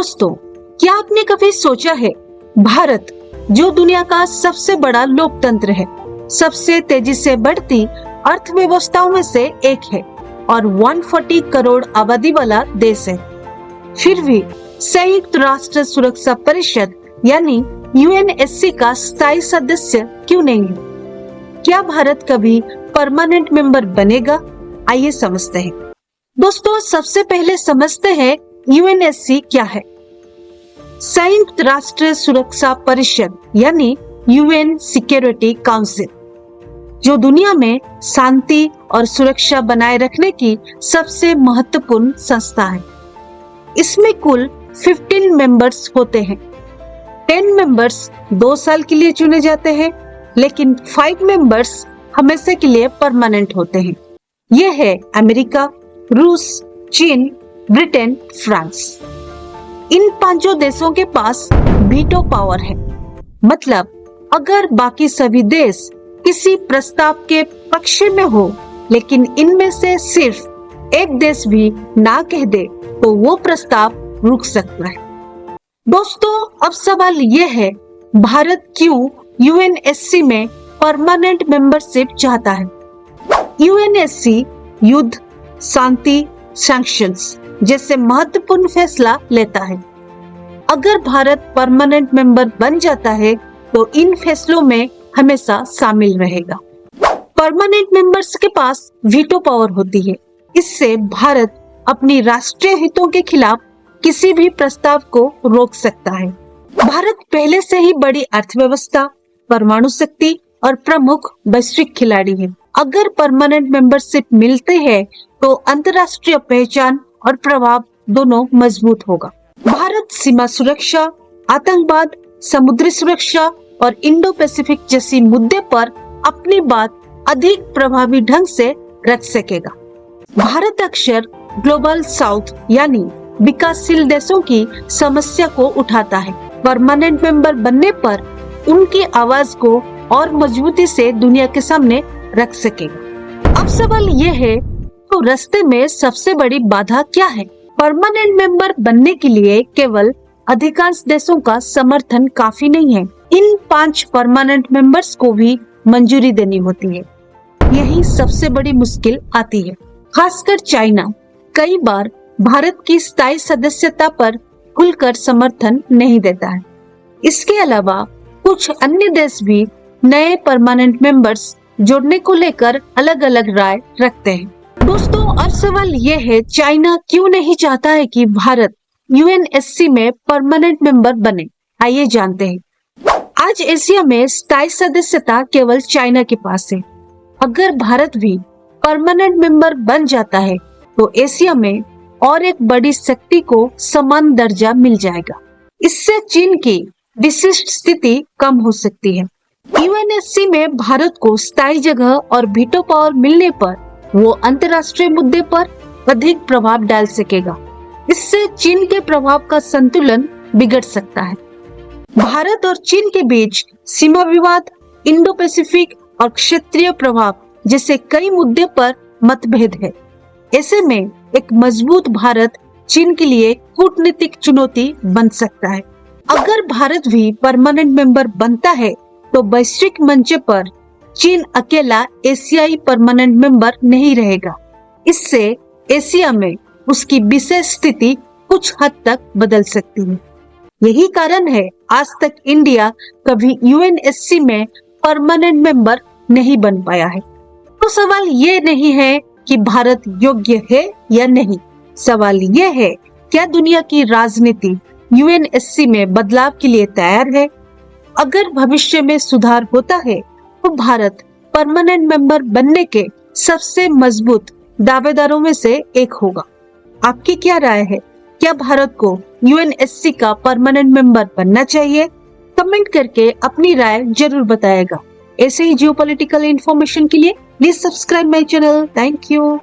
दोस्तों, क्या आपने कभी सोचा है भारत जो दुनिया का सबसे बड़ा लोकतंत्र है, सबसे तेजी से बढ़ती अर्थव्यवस्थाओं में से एक है और 140 करोड़ आबादी वाला देश है, फिर भी संयुक्त राष्ट्र सुरक्षा परिषद यानी यूएनएससी का स्थायी सदस्य क्यों नहीं है? क्या भारत कभी परमानेंट मेंबर बनेगा? आइए समझते हैं। दोस्तों, सबसे पहले समझते हैं यूएनएससी क्या है। संयुक्त राष्ट्र सुरक्षा परिषद यानी यूएन सिक्योरिटी काउंसिल, जो दुनिया में शांति और सुरक्षा बनाए रखने की सबसे महत्वपूर्ण संस्था है। इसमें कुल 15 मेंबर्स होते हैं। 10 मेंबर्स 2 साल के लिए चुने जाते हैं, लेकिन 5 मेंबर्स हमेशा के लिए परमानेंट होते हैं। ये है अमेरिका, रूस, चीन, ब्रिटेन, फ्रांस। इन 5 देशों के पास वीटो पावर है, मतलब अगर बाकी सभी देश किसी प्रस्ताव के पक्ष में हो, लेकिन इनमें से सिर्फ एक देश भी ना कह दे, तो वो प्रस्ताव रुक सकता है। दोस्तों, अब सवाल ये है, भारत क्यों यूएनएससी में परमानेंट मेंबरशिप चाहता है? यूएनएससी युद्ध, शांति, सैंक्शंस जैसे महत्वपूर्ण फैसला लेता है। अगर भारत परमानेंट मेंबर बन जाता है तो इन फैसलों में हमेशा शामिल रहेगा। परमानेंट मेंबर्स के पास वीटो पावर होती है। इससे भारत अपनी राष्ट्रीय हितों के खिलाफ किसी भी प्रस्ताव को रोक सकता है। भारत पहले से ही बड़ी अर्थव्यवस्था, परमाणु शक्ति और प्रमुख वैश्विक खिलाड़ी है। अगर परमानेंट मेंबरशिप मिलते हैं तो अंतर्राष्ट्रीय पहचान और प्रभाव दोनों मजबूत होगा। भारत सीमा सुरक्षा, आतंकवाद, समुद्री सुरक्षा और इंडो पैसिफिक जैसी मुद्दे पर अपनी बात अधिक प्रभावी ढंग से रख सकेगा। भारत अक्सर ग्लोबल साउथ यानी विकासशील देशों की समस्या को उठाता है। परमानेंट मेंबर बनने पर उनकी आवाज को और मजबूती से दुनिया के सामने रख सकेगा। अब सवाल ये है, तो रास्ते में सबसे बड़ी बाधा क्या है? परमानेंट मेंबर बनने के लिए केवल अधिकांश देशों का समर्थन काफी नहीं है। इन 5 परमानेंट मेंबर्स को भी मंजूरी देनी होती है। यही सबसे बड़ी मुश्किल आती है। खासकर चाइना कई बार भारत की स्थायी सदस्यता पर खुलकर समर्थन नहीं देता है। इसके अलावा कुछ अन्य देश भी नए परमानेंट मेंबर्स जोड़ने को लेकर अलग अलग राय रखते हैं। दोस्तों, अब सवाल ये है, चाइना क्यों नहीं चाहता है कि भारत यूएनएससी में परमानेंट मेंबर बने? आइए जानते हैं। आज एशिया में स्थायी सदस्यता केवल चाइना के पास है। अगर भारत भी परमानेंट मेंबर बन जाता है तो एशिया में और एक बड़ी शक्ति को समान दर्जा मिल जाएगा। इससे चीन की विशिष्ट स्थिति कम हो सकती है। यूएनएससी में भारत को स्थायी जगह और वीटो पावर मिलने पर वो अंतर्राष्ट्रीय मुद्दे पर अधिक प्रभाव डाल सकेगा। इससे चीन के प्रभाव का संतुलन बिगड़ सकता है। भारत और चीन के बीच सीमा विवाद, इंडो पैसिफिक और क्षेत्रीय प्रभाव जैसे कई मुद्दे पर मतभेद है। ऐसे में एक मजबूत भारत चीन के लिए कूटनीतिक चुनौती बन सकता है। अगर भारत भी परमानेंट मेंबर बनता है तो वैश्विक मंच पर चीन अकेला एशियाई परमानेंट मेंबर नहीं रहेगा। इससे एशिया में उसकी विशेष स्थिति कुछ हद तक बदल सकती है। यही कारण है आज तक इंडिया कभी यूएनएससी में परमानेंट मेंबर नहीं बन पाया है। तो सवाल ये नहीं है कि भारत योग्य है या नहीं। सवाल ये है, क्या दुनिया की राजनीति यूएनएससी में बदलाव के लिए तैयार है? अगर भविष्य में सुधार होता है तो भारत परमानेंट मेंबर बनने के सबसे मजबूत दावेदारों में से एक होगा। आपकी क्या राय है? क्या भारत को यूएनएससी का परमानेंट मेंबर बनना चाहिए? कमेंट करके अपनी राय जरूर बताएगा। ऐसे ही जियोपॉलिटिकल इंफॉर्मेशन के लिए please subscribe my channel. Thank you.